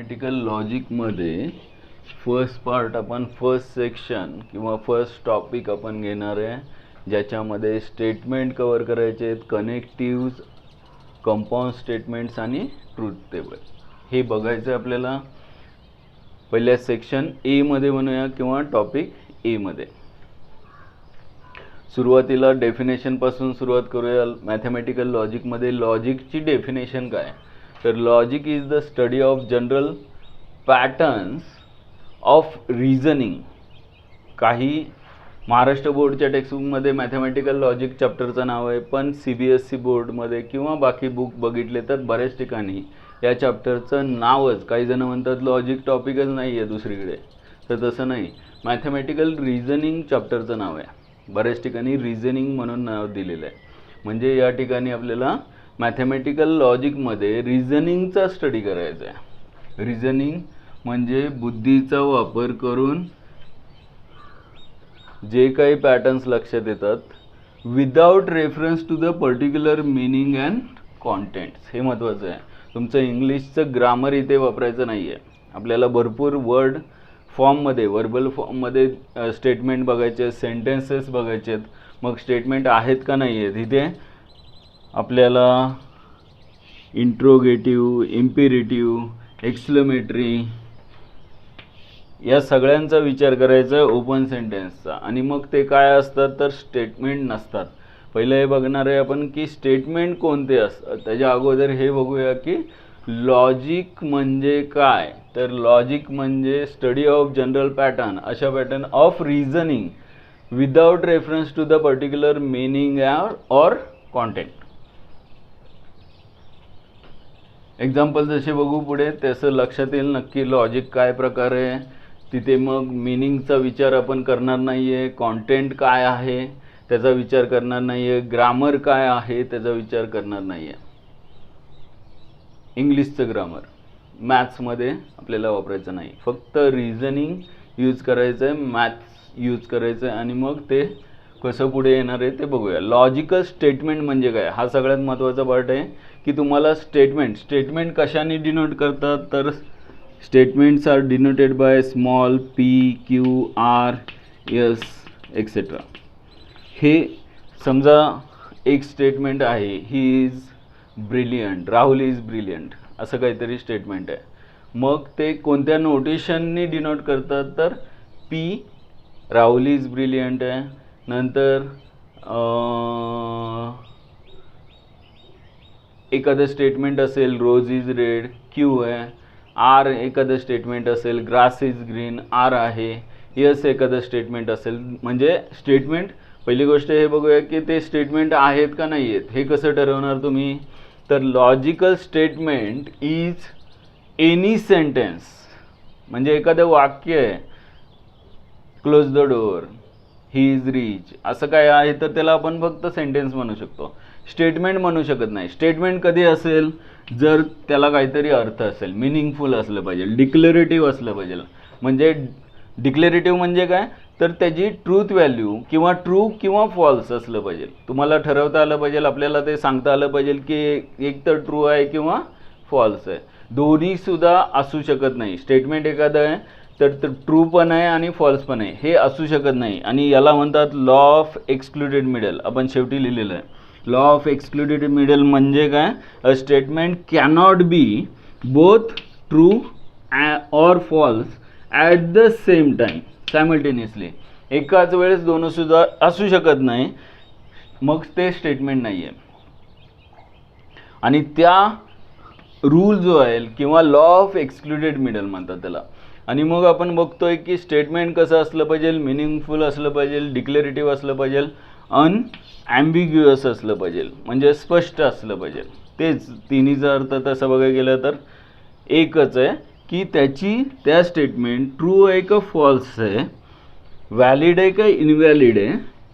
Mathematical लॉजिकमध्ये first part आपण first section किंवा first topic आपण घेणार आहे, ज्याच्यामध्ये स्टेटमेंट कव्हर करायचे आहेत, कनेक्टिव्ज, कंपाऊंड स्टेटमेंट्स आणि ट्रूथ टेबल. हे बघायचं आहे आपल्याला. पहिल्या सेक्शन ए मध्ये म्हणूया किंवा टॉपिक ए मध्ये. सुरुवातीला डेफिनेशन पासून सुरुवात करूया. मॅथमॅटिकल लॉजिकमध्ये लॉजिकची डेफिनेशन काय? तर logic is the study of general patterns of reasoning. काही महाराष्ट्र बोर्डच्या टेक्स्टबुकमध्ये मॅथमॅटिकल लॉजिक चॅप्टरचं नाव आहे, पण CBSE बोर्डमध्ये किंवा बाकी बुक बघितले तर बऱ्याच ठिकाणी या चॅप्टरचं नावच, काही जण म्हणतात लॉजिक टॉपिकच नाही आहे दुसरीकडे, तर तसं नाही. मॅथमॅटिकल रिझनिंग चॅप्टरचं नाव आहे. बऱ्याच ठिकाणी रिझनिंग म्हणून नाव दिलेलं आहे. म्हणजे या ठिकाणी आपल्याला मॅथमॅटिकल लॉजिकमध्ये रिझनिंगचा स्टडी करायचा आहे. रिझनिंग म्हणजे बुद्धीचा वापर करून जे काही पॅटर्न्स लक्षात येतात without reference to the particular meaning and contents. हे महत्त्वाचं आहे. तुमचं इंग्लिशचं ग्रामर इथे वापरायचं नाही आहे. आपल्याला भरपूर वर्ड फॉर्ममध्ये, वर्बल फॉर्ममध्ये स्टेटमेंट बघायचे, सेंटेन्सेस बघायचे आहेत. मग स्टेटमेंट आहेत का नाही आहेत, इथे आपल्याला इंट्रोगेटिव्ह, इम्पेरेटिव्ह, एक्सक्लेमेटरी या सगळ्यांचा विचार करायचा आहे ओपन सेंटेन्सचा. आणि मग ते काय असतात तर स्टेटमेंट नसतात. पहिलं हे बघणार आहे आपण की स्टेटमेंट कोणते असतात. त्याच्या अगोदर हे बघूया की लॉजिक म्हणजे काय. तर लॉजिक म्हणजे स्टडी ऑफ जनरल पॅटर्न, अशा pattern of reasoning without reference to the particular meaning or content. Example जसे बघू पुढे तसं लक्षात येईल नक्की लॉजिक काय प्रकार आहे. तिथे मग मिनिंगचा विचार आपण करणार नाही आहे, कॉन्टेंट काय आहे त्याचा विचार करणार नाही आहे, ग्रामर काय आहे त्याचा विचार करणार नाही आहे. इंग्लिशचं ग्रामर मॅथ्समध्ये आपल्याला वापरायचं नाही, फक्त रिझनिंग यूज करायचं आहे, मॅथ्स यूज करायचं आहे. आणि मग ते कसं पुढे येणार आहे ते बघूया. लॉजिकल स्टेटमेंट म्हणजे काय, हा सगळ्यात महत्त्वाचा पार्ट आहे की तुम्हाला स्टेटमेंट कशाने डिनोट करतात. तर statements are denoted by small p, q, r, s etcetera. हे समजा एक स्टेटमेंट आहे, he is brilliant, Rahul is brilliant, असं काहीतरी स्टेटमेंट आहे. मग ते कोणत्या नोटेशनने डिनोट करतात तर p, राहुल इज ब्रिलियंट आहे. नंतर एखादं स्टेटमेंट असेल रोज इज रेड, q आहे. आर एखादं स्टेटमेंट असेल ग्रास इज ग्रीन, आर आहे. यस एखादं स्टेटमेंट असेल. म्हणजे स्टेटमेंट, पहिली गोष्ट हे बघूया की ते स्टेटमेंट आहेत का नाही आहेत. हे कसं ठरवणार तुम्ही. तर logical statement is any sentence, म्हणजे एखादं वाक्य आहे, close the door, he is rich, असं काय आहे तर त्याला आपण फक्त सेंटेन्स म्हणू शकतो, स्टेटमेंट म्हणू शकत नाही. स्टेटमेंट कधी असेल जर त्याला काहीतरी अर्थ असेल, मिनिंगफुल असलं पाहिजे, डिक्लेरेटिव्ह असलं पाहिजे. म्हणजे डिक्लेरेटिव्ह म्हणजे काय तर त्याची ट्रूथ व्हॅल्यू किंवा ट्रू किंवा फॉल्स असलं पाहिजे. तुम्हाला ठरवता आलं पाहिजे, आपल्याला ते सांगता आलं पाहिजे की एक तर ट्रू आहे किंवा फॉल्स आहे. दोन्ही सुद्धा असू शकत नाही. स्टेटमेंट एखादं आहे तर ट्रू पण आहे आणि फॉल्स पण आहे, हे असू शकत नाही. आणि याला म्हणतात लॉ ऑफ एक्सक्लुडेड मिडल. आपण शेवटी लिहिलेलं आहे लॉ ऑफ एक्सक्लुडेड मिडल. म्हणजे काय, a statement cannot be both true or false at the same time, simultaneously. एकाच वेळेस दोन सुद्धा असू शकत नाही, मग ते स्टेटमेंट नाही आहे. आणि त्या रूल जो आहे किंवा लॉ ऑफ एक्सक्लुडेड मिडल म्हणतात त्याला. आणि मग आपण बघतोय की स्टेटमेंट कसं असलं पाहिजे, मिनिंगफुल असलं पाहिजे, डिक्लेरेटिव्ह असलं पाहिजे, अनॲम्बिग्युअस असलं पाहिजे, म्हणजे स्पष्ट असलं पाहिजे. तेच तिन्हीचा अर्थ तसं बघायला गेलं तर एकच आहे की त्या स्टेटमेंट ट्रू आहे का फॉल्स आहे, व्हॅलिड आहे का इनव्हॅलिड आहे,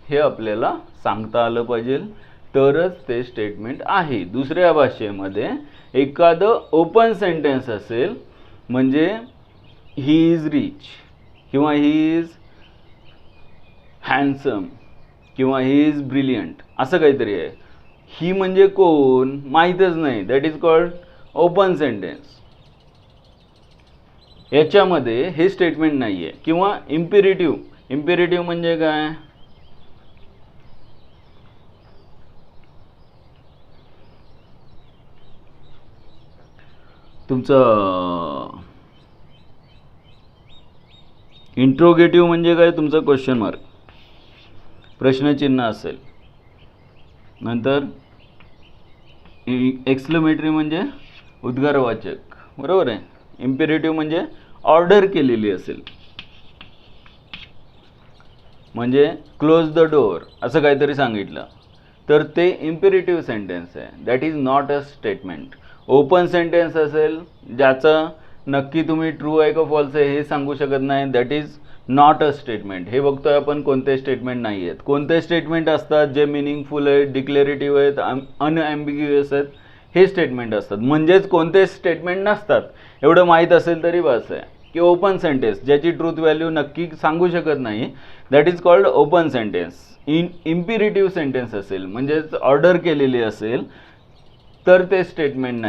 हे आपल्याला सांगता आलं पाहिजे, तरच ते स्टेटमेंट आहे. दुसऱ्या भाषेमध्ये एखादं ओपन सेंटेन्स असेल, म्हणजे ही इज रिच किंवा ही इज हँडसम किंवा ही इज ब्रिलियंट, असं काहीतरी आहे. ही म्हणजे कोण माहीतच नाही, that is called open sentence. याच्यामध्ये हे स्टेटमेंट नाही आहे. किंवा इम्पेरेटिव्ह म्हणजे काय, तुमचं इंट्रोगेटिव्ह म्हणजे काय, तुमचं क्वेश्चन मार्क प्रश्नचिन्ह असेल. नंतर एक्सक्लेमेटरी म्हणजे उद्गारवाचक, बरोबर आहे. इम्पेरेटिव्ह म्हणजे ऑर्डर केलेली असेल, म्हणजे क्लोज द डोअर असं काहीतरी सांगितलं तर ते इम्पेरेटिव्ह सेंटेन्स आहे. That is not a statement. Open sentence असेल ज्याचं नक्की तुम्ही ट्रू आहे का फॉल्स आहे हे सांगू शकत नाही, that is not a statement. हे बघतोय आपण कोणते स्टेटमेंट नाही आहेत. कोणते स्टेटमेंट असतात जे मिनिंगफुल आहेत, डिक्लेरेटिव्ह आहेत, अनएम्बिग्युअस आहेत, हे स्टेटमेंट असतात. म्हणजेच कोणते स्टेटमेंट नसतात एवढं माहीत असेल तरी बस आहे. की ओपन सेंटेन्स ज्याची ट्रूथ व्हॅल्यू नक्की सांगू शकत नाही, that is called open sentence. Imperative sentence असेल म्हणजेच ऑर्डर केलेली असेल तर ते स्टेटमेंट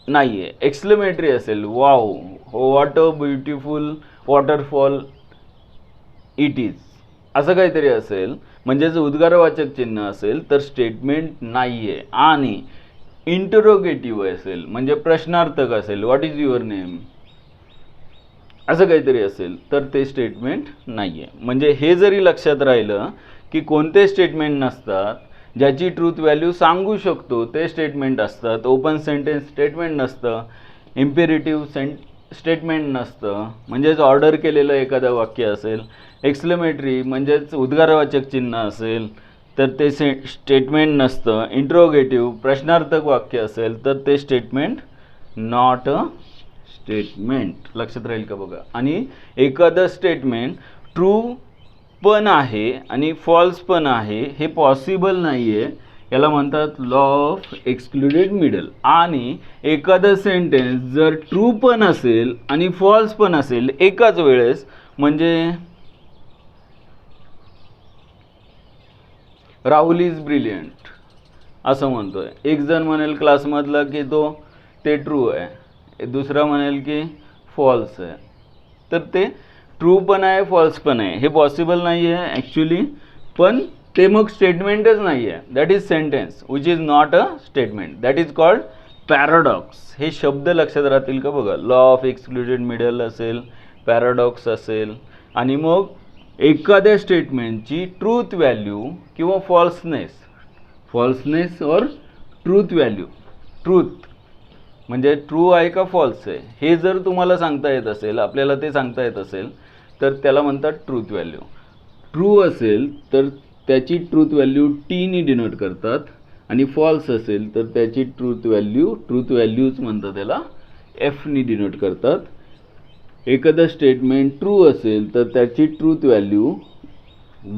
नाही आहे. एक्सक्लेमेटरी असेल, wow what a beautiful waterfall it is, असं काहीतरी असेल म्हणजेच उद्गारवाचक चिन्ह असेल तर स्टेटमेंट नाही आहे. आणि इंटरोगेटिव्ह असेल म्हणजे प्रश्नार्थक असेल, व्हॉट इज युअर नेम, असं काहीतरी असेल तर ते स्टेटमेंट नाही आहे. म्हणजे हे जरी लक्षात राहिलं की कोणते स्टेटमेंट नसतात ज्याची ट्रूथ व्हॅल्यू सांगू शकतो ते स्टेटमेंट असतात. ओपन सेंटेन्स स्टेटमेंट नसतं, इम्पेरेटिव्ह स्टेटमेंट नसतं म्हणजेच ऑर्डर केलेलं एखादं वाक्य असेल, एक्सक्लेमेटरी म्हणजेच उद्गारवाचक चिन्ह असेल तर ते स्टेटमेंट नसतं, इंट्रोगेटिव्ह प्रश्नार्थक वाक्य असेल तर ते स्टेटमेंट नॉट अ स्टेटमेंट. लक्षात राहील का बघा. आणि एखादं स्टेटमेंट ट्रू पण आहे आणि फॉल्स पण आहे हे पॉसिबल नाही आहे, याला म्हणतात लॉ ऑफ एक्सक्लुडेड मिडल. आणि एखादं सेंटेन्स जर ट्रू पण असेल आणि फॉल्स पण असेल एकाच वेळेस, म्हणजे राहुल इज ब्रिलियंट असं म्हणतोय, एक जण म्हणेल क्लासमधला की ते ट्रू आहे, दुसरा म्हणेल की फॉल्स आहे, तर ते ट्रू पण आहे फॉल्स पण आहे हे पॉसिबल नाही आहे ॲक्च्युली. पण ते मग स्टेटमेंटच नाही आहे, that is sentence which is not a statement, that is called paradox. हे शब्द लक्षात राहतील का बघा. लॉ ऑफ एक्सक्लुडेड मिडल असेल, पॅराडॉक्स असेल. आणि मग एखाद्या स्टेटमेंटची ट्रूथ व्हॅल्यू किंवा फॉल्सनेस और ट्रूथ व्हॅल्यू, ट्रूथ म्हणजे ट्रू आहे का फॉल्स आहे हे जर तुम्हाला सांगता येत असेल, आपल्याला ते सांगता येत असेल तर त्याला म्हणतात ट्रूथ व्हॅल्यू. ट्रू असेल तर त्याची ट्रूथ व्हॅल्यू टीनी डिनोट करतात आणि फॉल्स असेल तर त्याची ट्रूथ व्हॅल्यूज म्हणतात त्याला एफनी डिनोट करतात. एखादं स्टेटमेंट ट्रू असेल तर त्याची ट्रूथ व्हॅल्यू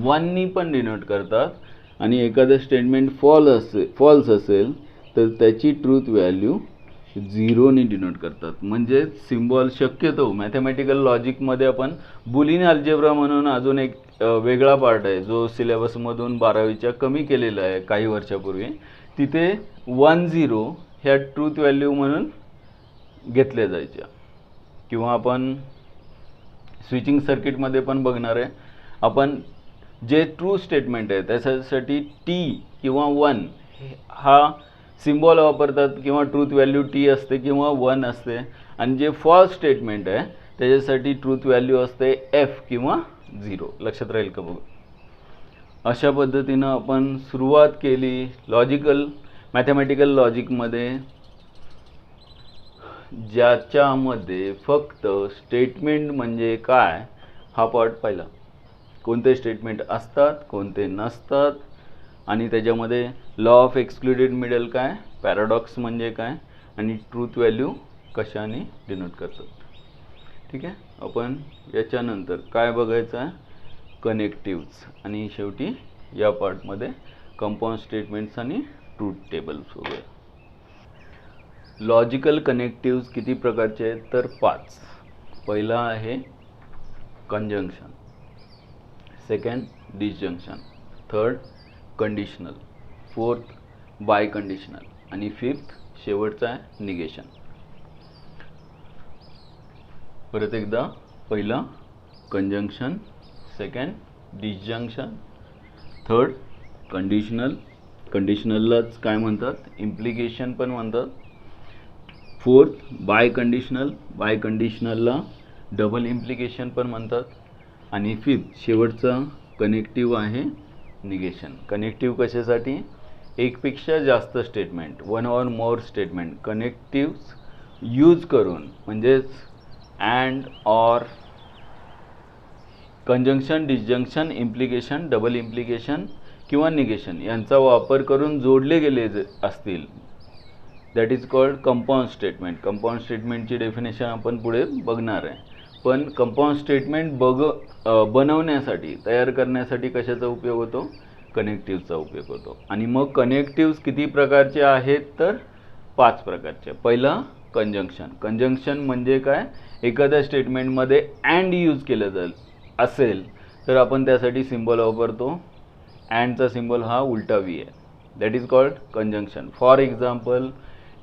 1नी पण डिनोट करतात आणि एखादं स्टेटमेंट फॉल्स असेल तर त्याची ट्रूथ व्हॅल्यू 0नी डिनोट करतात. म्हणजे सिम्बॉल शक्यतो मॅथमॅटिकल लॉजिकमध्ये आपण बुलियन अल्जेब्रा म्हणून अजून एक वेगळा पार्ट आहे जो सिलेबसमधून 12वीच्या कमी केलेला आहे काही वर्षापूर्वी, तिथे 1-0 ह्या ट्रूथ व्हॅल्यू म्हणून घेतल्या जायच्या. किंवा आपण स्विचिंग सर्किटमध्ये पण बघणार आहे आपण, जे ट्रू स्टेटमेंट आहे त्याच्यासाठी टी किंवा 1 हा सिम्बॉल वापरतात किंवा ट्रूथ व्हॅल्यू टी असते किंवा 1 असते. आणि जे फॉल्स स्टेटमेंट आहे त्याच्यासाठी ट्रूथ व्हॅल्यू असते एफ किंवा 0. लक्षात राहील का बघा. अशा पद्धतीनं आपण सुरुवात केली मॅथमॅटिकल लॉजिकमध्ये, ज्याच्यामध्ये फक्त स्टेटमेंट म्हणजे काय हा पार्ट पाहिला. कोणते स्टेटमेंट असतात कोणते नसतात आणि त्याच्यामध्ये लॉ ऑफ एक्सक्लुडेड मिडल काय, पॅराडॉक्स म्हणजे काय आणि ट्रूथ व्हॅल्यू कशाने डिनोट करतात. ठीक आहे. आपण याच्यानंतर काय बघायचं आहे, कनेक्टिव्स आणि शेवटी या पार्टमध्ये कंपाऊंड स्टेटमेंट्स आणि ट्रूथ टेबल्स वगैरे. लॉजिकल कनेक्टिव्स किती प्रकारचे आहेत तर 5. पहिला आहे conjunction, second disjunction, third conditional, fourth biconditional आणि फिफ्थ शेवटचा आहे निगेशन. परत एकदा, पहिलं conjunction, second disjunction, third conditional, कंडिशनललाच काय म्हणतात, इम्प्लिकेशन पण म्हणतात, फोर्थ बाय कंडिशनल, बाय कंडिशनलला डबल इम्प्लिकेशन पण म्हणतात, आणि फिफ्थ शेवटचा कनेक्टिव्ह आहे निगेशन. कनेक्टिव्ह कशासाठी, एकपेक्षा जास्त statement, one or more statement connective use करून, म्हणजेच and, or, conjunction, disjunction, implication, double implication किंवा निगेशन यांचा वापर करून जोडले गेले असतील, that is called compound statement. Compound स्टेटमेंटची डेफिनेशन आपण पुढे बघणार आहे. पण कंपाऊंड स्टेटमेंट बनवण्यासाठी, तयार करण्यासाठी कशाचा उपयोग होतो, कनेक्टिव्हचा उपयोग होतो. आणि मग कनेक्टिव्ह किती प्रकारचे आहेत, तर 5 प्रकारचे. पहिलं कंजंक्शन. कंजंक्शन म्हणजे काय, एखाद्या स्टेटमेंटमध्ये अँड यूज केलं जाईल असेल तर आपण त्यासाठी सिम्बॉल वापरतो. अँडचा सिम्बॉल हा उलटा व्ही आहे, that is called conjunction. For example,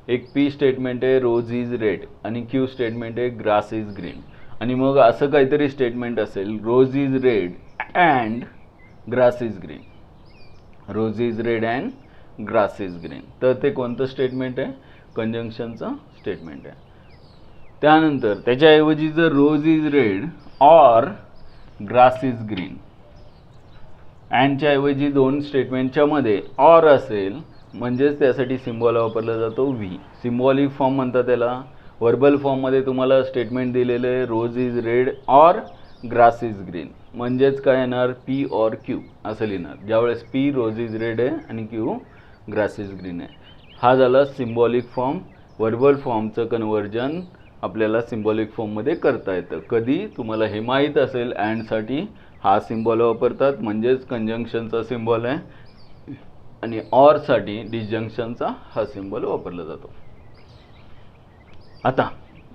एक पी स्टेटमेंट आहे रोज इज रेड, आणि क्यू स्टेटमेंट आहे ग्रास इज ग्रीन, आणि मग असं काहीतरी स्टेटमेंट असेल, rose is red and grass is green, rose is red and grass is green, तर ते कोणतं स्टेटमेंट आहे, कंजंक्शनचं स्टेटमेंट आहे. त्यानंतर त्याच्याऐवजी जर rose is red or grass is green, अँडच्या ऐवजी दोन स्टेटमेंटच्या मध्ये ऑर असेल, म्हणजेच त्यासाठी सिम्बॉल वापरला जातो व्ही. सिम्बॉलिक फॉर्म म्हणतात त्याला. वर्बल फॉर्ममध्ये तुम्हाला स्टेटमेंट दिलेलं आहे rose is red or grass is green, म्हणजेच काय येणार, पी ऑर क्यू असं लिहिणार. ज्यावेळेस पी रोज इज रेड आहे आणि क्यू ग्रास इज ग्रीन आहे. हा झाला सिम्बॉलिक फॉर्म. वर्बल फॉर्मचं कन्वर्जन आपल्याला सिम्बॉलिक फॉर्ममध्ये करता येतं. कधी तुम्हाला हे माहीत असेल, अँडसाठी हा सिम्बॉल वापरतात, म्हणजेच कंजंक्शनचा सिम्बॉल आहे, आणि ऑरसाठी डिसजंक्शनचा हा सिम्बॉल वापरला जातो. आता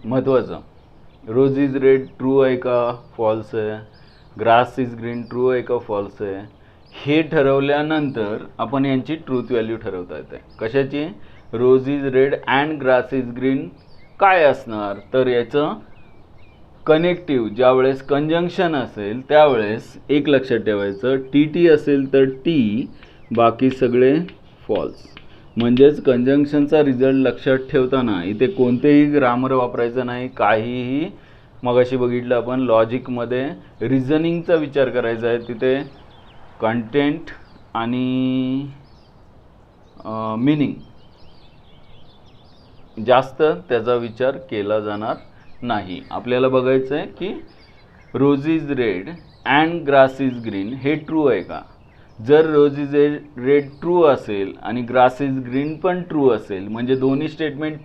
महत्त्वाचं, रोज इज रेड ट्रू आहे का फॉल्स आहे, ग्रास इज ग्रीन ट्रू आहे का फॉल्स आहे, हे ठरवल्यानंतर आपण यांची ट्रूथ व्हॅल्यू ठरवता येते. कशाची, rose is red and grass is green काय असणार, तर याचं कनेक्टिव्ह ज्यावेळेस कंजंक्शन असेल त्यावेळेस एक लक्षात ठेवायचं, टी टी असेल तर टी, बाकी सगळे फॉल्स. म्हणजेच कंजंक्शनचा रिझल्ट लक्षात ठेवताना इथे कोणतेही ग्रामर वापरायचं नाही, काहीही. मगाशी बघितलं आपण लॉजिकमध्ये रिझनिंगचा विचार करायचा आहे, तिथे कंटेंट आणि मीनिंग जास्त त्याचा विचार केला जाणार नाही. आपल्याला बघायचं आहे की rose is red and grass is green हे ट्रू आहे का. जर रोज इज रेड ट्रू असेल आणि ग्रास इज ग्रीन पण ट्रू असेल, म्हणजे दोन्ही स्टेटमेंट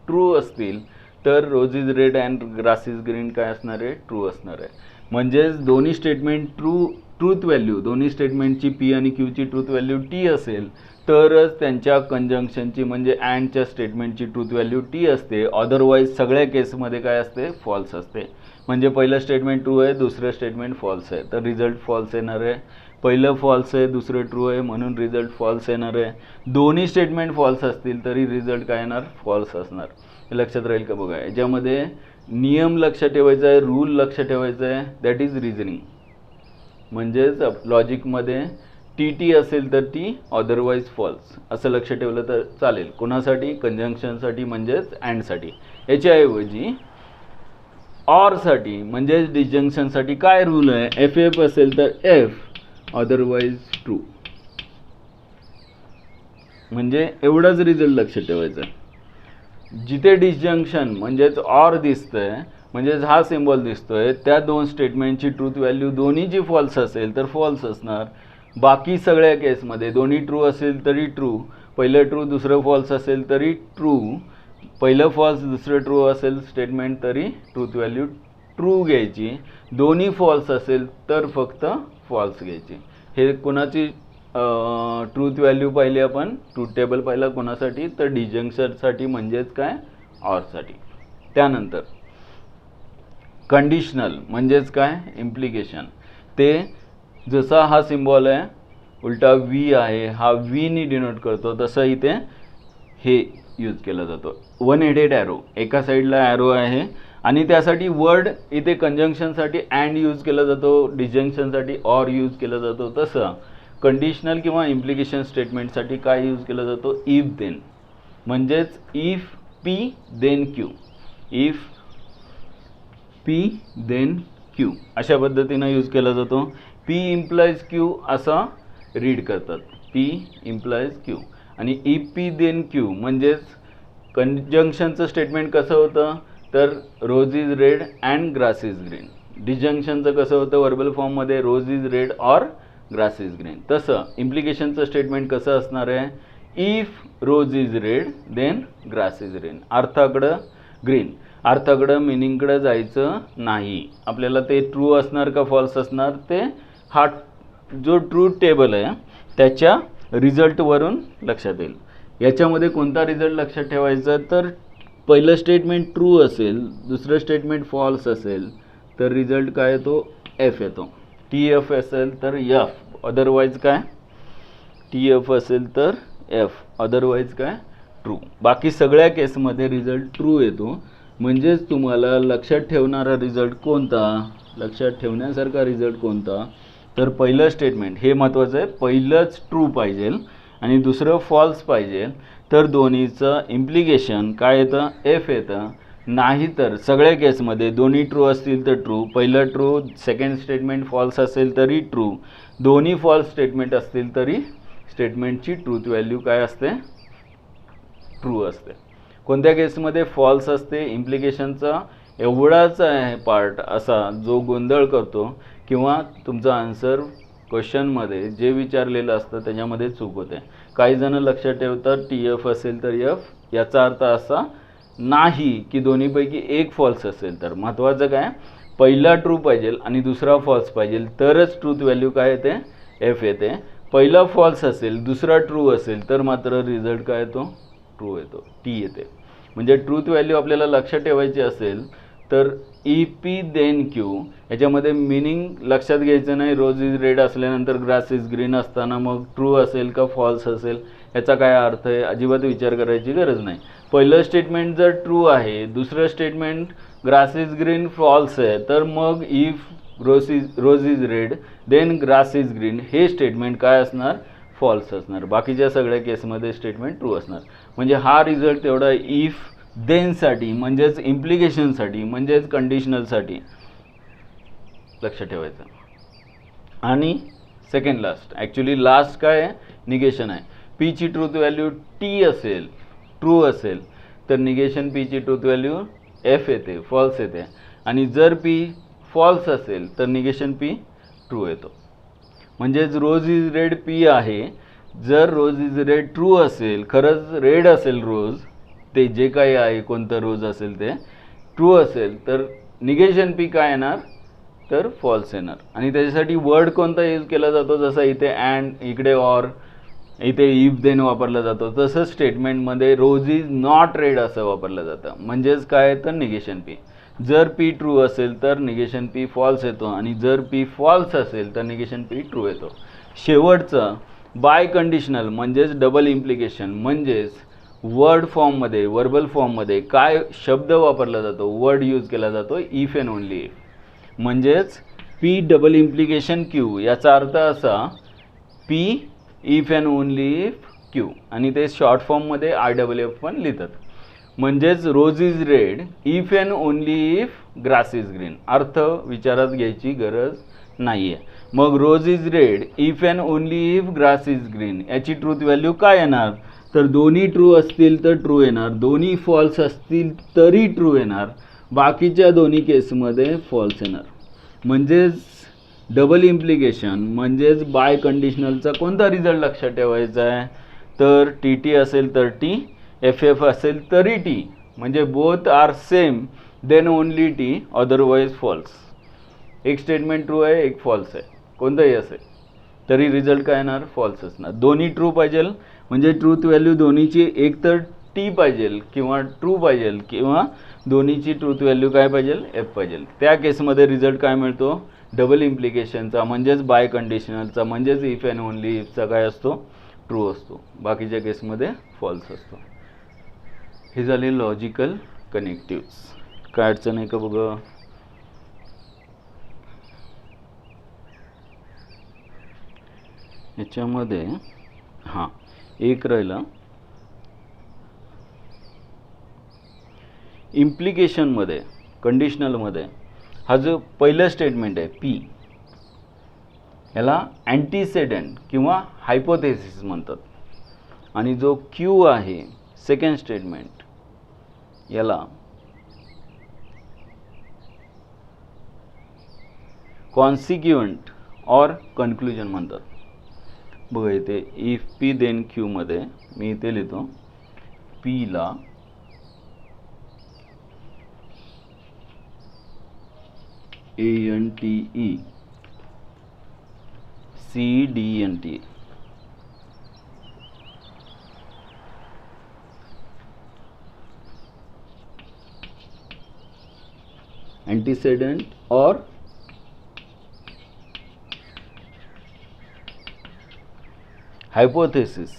ट्रू असतील, तर rose is red and grass is green काय असणार आहे, ट्रू असणार आहे. म्हणजेच दोन्ही स्टेटमेंट ट्रूथ व्हॅल्यू, दोन्ही स्टेटमेंटची पी आणि क्यूची ट्रूथ व्हॅल्यू टी असेल तरच त्यांच्या कंजंक्शनची म्हणजे अँडच्या स्टेटमेंटची ट्रूथ व्हॅल्यू टी असते. अदरवाईज सगळ्या केसमध्ये काय असते, फॉल्स असते. म्हणजे पहिलं स्टेटमेंट ट्रू आहे, दुसरं स्टेटमेंट फॉल्स आहे, तर रिझल्ट फॉल्स येणार आहे. पहिलं फॉल्स आहे, दुसरं ट्रू आहे, म्हणून रिझल्ट फॉल्स येणार आहे. दोन्ही स्टेटमेंट फॉल्स असतील तरी रिझल्ट काय येणार, फॉल्स असणार. हे लक्षात राहील का बघा. याच्यामध्ये नियम लक्षात ठेवायचा आहे, रूल लक्षात ठेवायचा आहे, दॅट इज रिझनिंग. म्हणजेच लॉजिकमध्ये टी टी असेल तर टी, अदरवाईज फॉल्स असं लक्षात ठेवलं तर चालेल. कोणासाठी, कंजंक्शनसाठी म्हणजेच अँडसाठी. याच्याऐवजी ऑरसाठी म्हणजेच डिसजंक्शनसाठी काय रूल आहे, एफ एफ असेल तर एफ, अदरवाईज ट्रू. म्हणजे एवढाच रिझल्ट लक्षात ठेवायचा. जिथे डिसजंक्शन म्हणजेच ऑर दिसतंय, म्हणजेच हा सिम्बॉल दिसतोय, त्या दोन स्टेटमेंटची ट्रूथ व्हॅल्यू दोन्हीची फॉल्स असेल तर फॉल्स असणार. बाकी सगळ्या केसमध्ये दोन्ही ट्रू असेल तरी ट्रू, पहिलं ट्रू दुसरं फॉल्स असेल तरी ट्रू, पहिलं फॉल्स दुसरं ट्रू असेल स्टेटमेंट तरी ट्रूथ व्हॅल्यू ट्रू घ्यायची. दोन्ही फॉल्स असेल तर फक्त फॉल्स घ्यायची. हे कोणाची ट्रूथ व्हॅल्यू पाहिली आपण, ट्रूथ टेबल पाहिला कोणासाठी, तर डिसजंक्शनसाठी म्हणजेच काय, ऑरसाठी. त्यानंतर कंडिशनल म्हणजेच काय, इम्प्लिकेशन. ते जसा हा सिम्बॉल आहे उलटा व्ही आहे, हा व्हीनी डिनोट करतो, तसं इथे हे यूज केला जातो. वन हेडेड ॲरो, एका साईडला ॲरो आहे आणि त्यासाठी वर्ड इथे कंजंक्शनसाठी अँड यूज केला जातो, डिजंक्शनसाठी ऑर यूज केला जातो. तसं कंडिशनल किंवा इम्प्लिकेशन स्टेटमेंटसाठी काय यूज केला जातो, इफ देन. म्हणजेच if P then Q, if P then Q अशा पद्धतीनं यूज केला जातो. पी इम्प्लाइज क्यू असं रीड करतात, पी इम्प्लाइज क्यू. आणि इफ पी देन क्यू म्हणजेच कंजंक्शनचं स्टेटमेंट कसं होतं, तर rose is red and grass is green. डिजंक्शनचं कसं होतं वर्बल फॉर्ममध्ये, rose is red or grass is green. तसं इम्प्लिकेशनचं स्टेटमेंट कसं असणार आहे, if rose is red then grass is green. अर्थाकडं ग्रीन, अर्थाकडं मिनिंगकडं जायचं नाही. आपल्याला ते ट्रू असणार का फॉल्स असणार, ते हा जो ट्रूथ टेबल आहे त्याच्या रिझल्टवरून लक्षात येईल. याच्यामध्ये कोणता रिझल्ट लक्षात ठेवायचा, तर पहिलं स्टेटमेंट ट्रू असेल, दुसरं स्टेटमेंट फॉल्स असेल तर रिझल्ट काय येतो, एफ येतो. टी एफ असेल तर एफ, अदरवाईज काय, टी एफ असेल तर एफ, अदरवाईज काय ट्रू. बाकी सगळ्या केसमध्ये रिझल्ट ट्रू येतो. म्हणजेच तुम्हाला लक्षात ठेवणारा रिझल्ट कोणता, लक्षात ठेवण्यासारखा रिझल्ट कोणता, तर पहिलं स्टेटमेंट हे महत्त्वाचं आहे, पहिलंच ट्रू पाहिजे आणि दुसरं फॉल्स पाहिजे. तर दोन्हीचं इम्प्लिकेशन काय येतं, एफ येतं. नाहीतर सगळ्या केसमध्ये दोन्ही ट्रू असतील तर ट्रू, पहिलं ट्रू, सेकंड स्टेटमेंट फॉल्स असेल तरी ट्रू, दोन्ही फॉल्स स्टेटमेंट असतील तरी स्टेटमेंटची ट्रूथ व्हॅल्यू काय असते, ट्रू असते. कोणत्या केसमध्ये फॉल्स असते, इम्प्लिकेशनचा एवढाच आहे पार्ट असा जो गोंधळ करतो किंवा तुमचा आन्सर क्वेश्चनमध्ये जे विचारलेलं असतं त्याच्यामध्ये चूक होते. काही जण लक्षात ठेवतात टी एफ असेल तर एफ, याचा अर्थ असा नाही की दोन्हीपैकी एक फॉल्स असेल. तर महत्त्वाचं काय, पहिला ट्रू पाहिजे आणि दुसरा फॉल्स पाहिजे तरच ट्रूथ व्हॅल्यू काय येते, एफ येते. पहिला फॉल्स असेल दुसरा ट्रू असेल तर मात्र रिझल्ट काय येतो, ट्रू येतो, टी येते. म्हणजे ट्रूथ व्हॅल्यू आपल्याला लक्षात ठेवायची असेल तर ई पी देन क्यू याच्यामध्ये मिनिंग लक्षात घ्यायचं नाही. रोज इज रेड असल्यानंतर ग्रास इज ग्रीन असताना मग ट्रू असेल का फॉल्स असेल याचा काय अर्थ आहे, अजिबात विचार करायची गरज नाही. पहिलं स्टेटमेंट जर ट्रू आहे, दुसरं statement grass is green false आहे, तर मग if rose is red then grass is green हे स्टेटमेंट काय असणार, फॉल्स असणार. बाकीच्या सगळ्या केसमध्ये स्टेटमेंट ट्रू असणार. म्हणजे हा रिझल्ट तेवढा इफ देनसाठी म्हणजेच इम्प्लिकेशनसाठी म्हणजेच कंडिशनलसाठी लक्षात ठेवायचं. आणि सेकंड लास्ट, ॲक्च्युली लास्ट काय आहे, निगेशन आहे. पीची ट्रूथ व्हॅल्यू टी असेल, ट्रू असेल तर निगेशन पीची ट्रूथ व्हॅल्यू एफ येते, फॉल्स येते. आणि जर पी फॉल्स असेल तर निगेशन पी ट्रू येतो. म्हणजेच रोज इज रेड पी आहे, जर रोज इज रेड ट्रू असेल, खरंच रेड असेल रोज, ते जे काही आहे कोणतं रोज असेल ते ट्रू असेल तर निगेशन पी काय येणार, तर फॉल्स येणार. आणि त्याच्यासाठी वर्ड कोणता यूज केला जातो, जसा इथे अँड, इकडे ऑर, इथे इफ देन वापरला जातो, तसंच स्टेटमेंटमध्ये रोज इज नॉट रेड असं वापरलं जातं. म्हणजेच काय, तर निगेशन पी. जर पी ट्रू असेल तर निगेशन पी फॉल्स येतो आणि जर पी फॉल्स असेल तर निगेशन पी ट्रू येतो. शेवटचं बाय कंडिशनल म्हणजेच डबल इम्प्लिकेशन, म्हणजेच वर्ड फॉर्ममध्ये, वर्बल फॉर्ममध्ये काय शब्द वापरला जातो, वर्ड यूज केला जातो, इफ अँड ओनली इफ. म्हणजेच पी डबल इम्प्लिकेशन क्यू, याचा अर्थ असा P if and only if Q, आणि ते शॉर्ट फॉर्ममध्ये आय डबल एफ पण लिहितात. म्हणजेच rose is red if and only if grass is green. अर्थ विचारात घ्यायची गरज नाही आहे. मग rose is red if and only if grass is green याची ट्रूथ व्हॅल्यू काय येणार, तर दोन्ही ट्रू असतील तर ट्रू येणार, दोन्ही फॉल्स असतील तरी ट्रू येणार, बाकीच्या दोन्ही केसमध्ये फॉल्स येणार. म्हणजेच डबल इम्प्लिकेशन म्हणजेच बाय कंडिशनलचा कोणता रिझल्ट लक्षात ठेवायचा आहे, तर टी टी असेल तर टी, एफ एफ असेल तरी टी, म्हणजे both are same then only T, otherwise false. एक स्टेटमेंट ट्रू आहे, एक फॉल्स आहे, कोणतंही असेल तरी रिझल्ट काय येणार, फॉल्स असणार. दोन्ही ट्रू पाहिजे म्हणजे ट्रूथ व्हॅल्यू दोन्हीची एक तर टी पाहिजे किंवा ट्रू पाहिजे किंवा दोन्हीची ट्रूथ व्हॅल्यू काय पाहिजे, एफ पाहिजे. त्या केसमध्ये रिझल्ट काय मिळतो, डबल इम्प्लिकेशनचा म्हणजेच बाय कंडिशनलचा म्हणजेच इफ अँड ओनली इफचा काय असतो, ट्रू असतो, बाकीच्या केसमध्ये फॉल्स असतो. हे झाले लॉजिकल कनेक्टिव्स. काय अडचण आहे का बघा. याच्यामध्ये हां एक राहिला इम्प्लिकेशनमध्ये कंडिशनलमध्ये हा जो पहिलं स्टेटमेंट आहे पी, याला अँटीसेडंट किंवा हायपोथेसिस म्हणतात. आणि जो क्यू आहे सेकंड स्टेटमेंट, याला कॉन्सिक्युएंट और कन्क्लुजन म्हणतात. बघा इथे इफ पी देन क्यू मध्ये मी इथे लिहितो पी ला ANTE CDNT एंटीसेडेंट और हायपोथेसिस.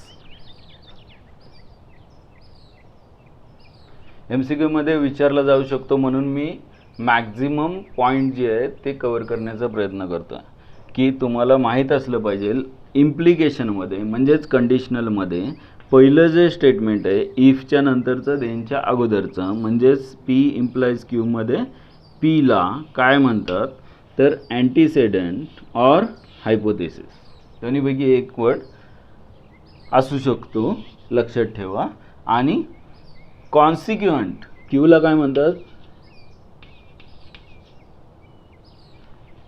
MCQ मध्ये विचारला जाऊ शकतो, म्हणून मी मॅक्झिमम पॉईंट जे आहेत ते कव्हर करण्याचा प्रयत्न करतो की तुम्हाला माहीत असलं पाहिजे. इम्प्लिकेशनमध्ये म्हणजेच कंडिशनलमध्ये पहिलं जे स्टेटमेंट आहे इफच्या नंतरचं देनच्या अगोदरचं, म्हणजेच पी इम्प्लाइज क्यूमध्ये पीला काय म्हणतात तर अँटीसेडंट और हायपोथेसिस, दोन्हीपैकी एक वर्ड असू शकतो, लक्षात ठेवा. आणि कॉन्सिक्युएंट क्यूला काय म्हणतात,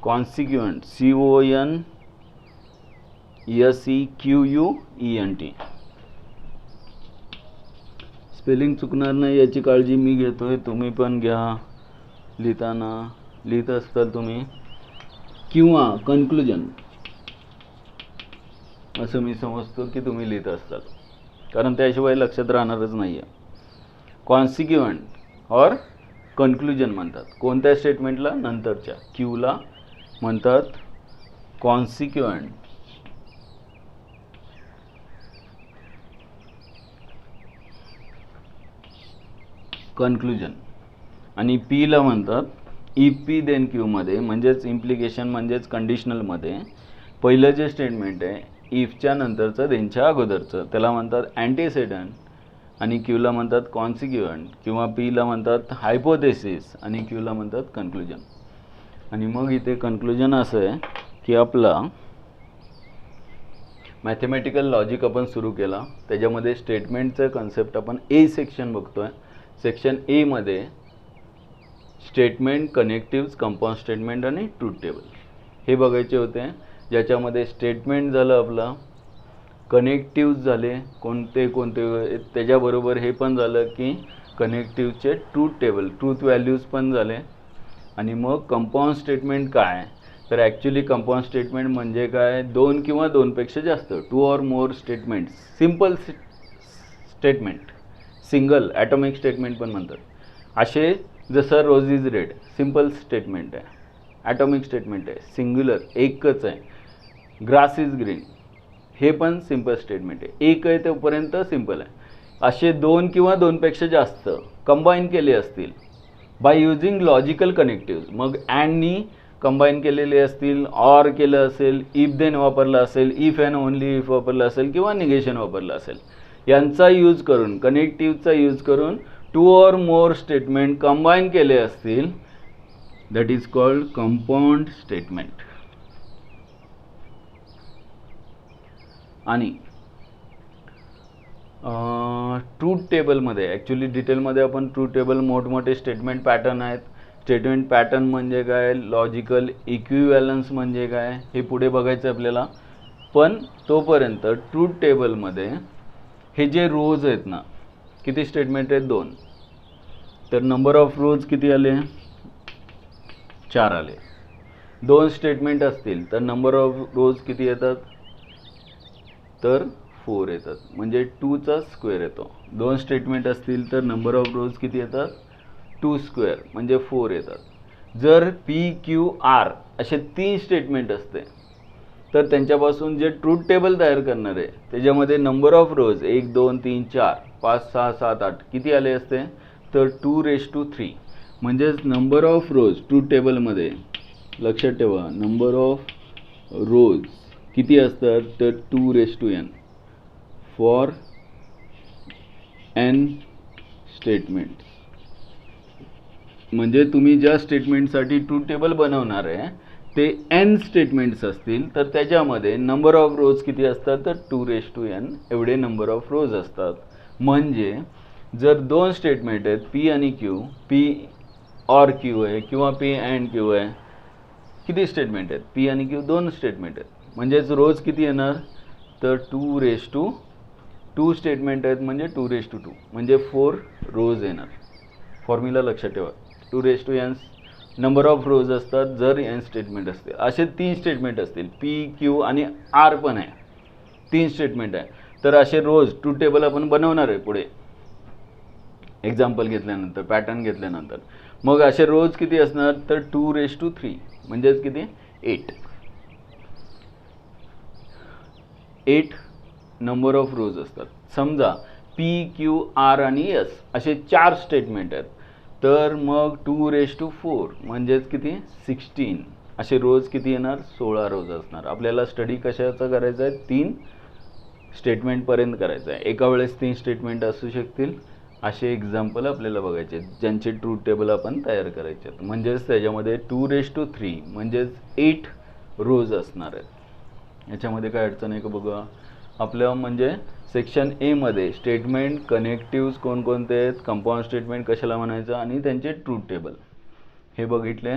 कॉन्सिक्युएंट CONSEQUENT. स्पेलिंग चुकणार नाही याची काळजी मी घेतोय, तुम्ही पण घ्या लिहिताना. लिहित असताल तुम्ही किंवा कन्क्लुजन असं मी समजतो की तुम्ही लिहित असताल, कारण त्याशिवाय लक्षात राहणारच नाही आहे. कॉन्सिक्युएंट और कन्क्लुजन म्हणतात कोणत्या स्टेटमेंटला, नंतरच्या. क्यूला म्हणतात कॉन्सिक्युएंट कन्क्लुजन आणि पीला म्हणतात इफ पी देन क्यूमध्ये, म्हणजेच इम्प्लिकेशन म्हणजेच कंडिशनलमध्ये पहिलं जे स्टेटमेंट आहे इफच्या नंतरचं देनच्या अगोदरचं त्याला म्हणतात अँटीसेडंट, आणि क्यूला म्हणतात कॉन्सिक्युएंट, किंवा पीला म्हणतात हायपोथेसिस आणि क्यूला म्हणतात कन्क्लुजन. आणि मग इथे कन्क्लुजन असं आहे की आपला मॅथमॅटिकल लॉजिक आपण सुरू केला, त्याच्यामध्ये स्टेटमेंटचं कन्सेप्ट आपण ए सेक्शन बघतोय. सेक्शन ए मध्ये स्टेटमेंट, कनेक्टिव्ज, कंपाऊंड स्टेटमेंट आणि ट्रूथ टेबल हे बघायचे होते, ज्याच्यामध्ये स्टेटमेंट झालं आपलं, कनेक्टिव्ज झाले कोणते कोणते, त्याच्याबरोबर हे पण झालं की कनेक्टिव्हचे ट्रूथ टेबल, ट्रूथ व्हॅल्यूज पण झाले. आणि मग कंपाऊंड स्टेटमेंट काय, तर ॲक्च्युली कंपाऊंड स्टेटमेंट म्हणजे काय, दोन किंवा दोनपेक्षा जास्त, 2 or more statements. Simple statement, single atomic statement पण म्हणतात. असे जसं रोज इज रेड सिम्पल स्टेटमेंट आहे, ॲटॉमिक स्टेटमेंट आहे, सिंग्युलर एकच आहे. ग्रास इज ग्रीन हे पण सिम्पल स्टेटमेंट आहे, एक आहे तोपर्यंत सिम्पल आहे. असे दोन किंवा दोनपेक्षा जास्त कंबाईन केले असतील बाय युजिंग लॉजिकल कनेक्टिव्ज, मग अँडनी कंबाईन केलेले असतील, ऑर केलं असेल, इफ देन वापरलं असेल, इफ अँड ओनली इफ वापरलं असेल, किंवा निगेशन वापरलं असेल, यांचा यूज करून, कनेक्टिव्हचा यूज करून 2 or more स्टेटमेंट कंबाईन केले असतील, that is called compound statement. आणि ट्रूथ टेबलमध्ये ॲक्च्युली डिटेलमध्ये आपण ट्रूथ टेबल मोठमोठे स्टेटमेंट पॅटर्न आहेत. स्टेटमेंट पॅटर्न म्हणजे काय, लॉजिकल इक्विव्हॅलन्स म्हणजे काय, हे पुढे बघायचं आपल्याला. पण तोपर्यंत ट्रूथ टेबलमध्ये हे जे रोज आहेत ना, किती स्टेटमेंट आहेत, 2. तर नंबर ऑफ रोज किती आले, 4 आले. 2 स्टेटमेंट असतील तर नंबर ऑफ रोज किती येतात, तर 4 येतात, म्हणजे 2चा स्क्वेअर येतो. 2 स्टेटमेंट असतील तर नंबर ऑफ रोज किती येतात, 2 स्क्वेअर म्हणजे 4 येतात. जर पी क्यू आर असे 3 स्टेटमेंट असते तर त्यांच्यापासून जे ट्रूथ टेबल तयार करणार आहे त्याच्यामध्ये नंबर ऑफ रोज 1 2 3 4 5 6 7 8 किती आले असते, तर 2 raised to 3. म्हणजेच नंबर ऑफ रोज ट्रूथ टेबलमध्ये लक्षात ठेवा नंबर ऑफ रोज किती असतात तर 2n फॉर n स्टेटमेंट. म्हणजे तुम्ही ज्या स्टेटमेंटसाठी ट्रूथ टेबल बनवणार आहे ते n स्टेटमेंट्स असतील तर त्याच्यामध्ये नंबर ऑफ रोज किती असतात तर 2n एवढे नंबर ऑफ रोज असतात. म्हणजे जर दोन स्टेटमेंट आहेत पी आणि क्यू, पी ऑर क्यू आहे किंवा पी अँड क्यू आहे, किती स्टेटमेंट आहेत पी आणि क्यू दोन स्टेटमेंट आहेत म्हणजेच रोज किती येणार तर 2 स्टेटमेंट आहेत म्हणजे 2 म्हणजे 4 रोज येणार. फॉर्म्युला लक्षात ठेवा 2n नंबर ऑफ रोज असतात जर n स्टेटमेंट असतील. असे 3 स्टेटमेंट असतील पी क्यू आणि आर पण आहे 3 स्टेटमेंट आहे तर असे रोज ट्रूथ टेबल आपण बनवणार आहे पुढे एक्झाम्पल घेतल्यानंतर पॅटर्न घेतल्यानंतर. मग असे रोज किती असणार तर 2 म्हणजेच किती 8 नंबर ऑफ रोज असतात. समजा पी क्यू आर आणि एस असे 4 स्टेटमेंट आहेत तर मग 2 म्हणजेच किती 16 असे रोज किती येणार 16 रोज असणार. आपल्याला स्टडी कशाचा करायचा आहे 3 स्टेटमेंटपर्यंत करायचं आहे. एका वेळेस 3 स्टेटमेंट असू शकतील असे एक्झाम्पल आपल्याला बघायचे ज्यांचे ट्रूथ टेबल आपण तयार करायचे आहेत. म्हणजेच त्याच्यामध्ये 2 म्हणजेच 8 रोज असणार आहेत. याच्यामध्ये काय अडचण आहे का बघा. आपलं म्हणजे सेक्शन ए मध्ये स्टेटमेंट कनेक्टिव्ज कोणकोणते आहेत, कंपाऊंड स्टेटमेंट कशाला म्हणायचं आणि त्यांचे ट्रूथ टेबल हे बघितले.